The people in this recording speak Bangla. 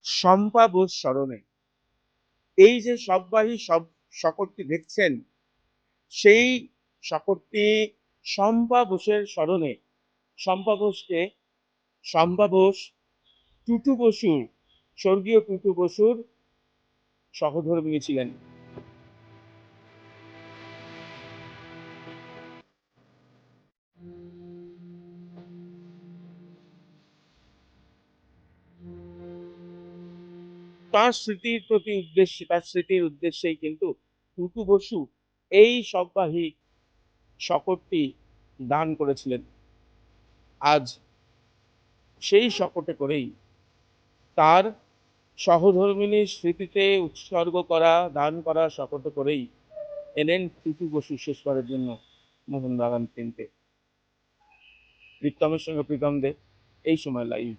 শম্পা বোস স্মরণে। এই যে শববাহী শকটটি দেখছেন, সেই শকটটি শম্পা বোসের স্মরণে। শম্পা বোস টুটু বসুর, স্বর্গীয় টুটু বসুর সহধর্মিণী ছিলেন। তার স্মৃতির উদ্দেশ্যেই কিন্তু টুটু বসু এই শববাহী শকটটি দান করেছিলেন। আজ সেই শকটে করেই তার সহধর্মিণীর স্মৃতিতে উৎসর্গ করা, দান করা শকটে করেই এলেন টুটু বসু শেষবারের জন্য মোহনবাগান কিনতে। প্রীতমের সঙ্গে প্রীতম দে, এই সময় লাইভ।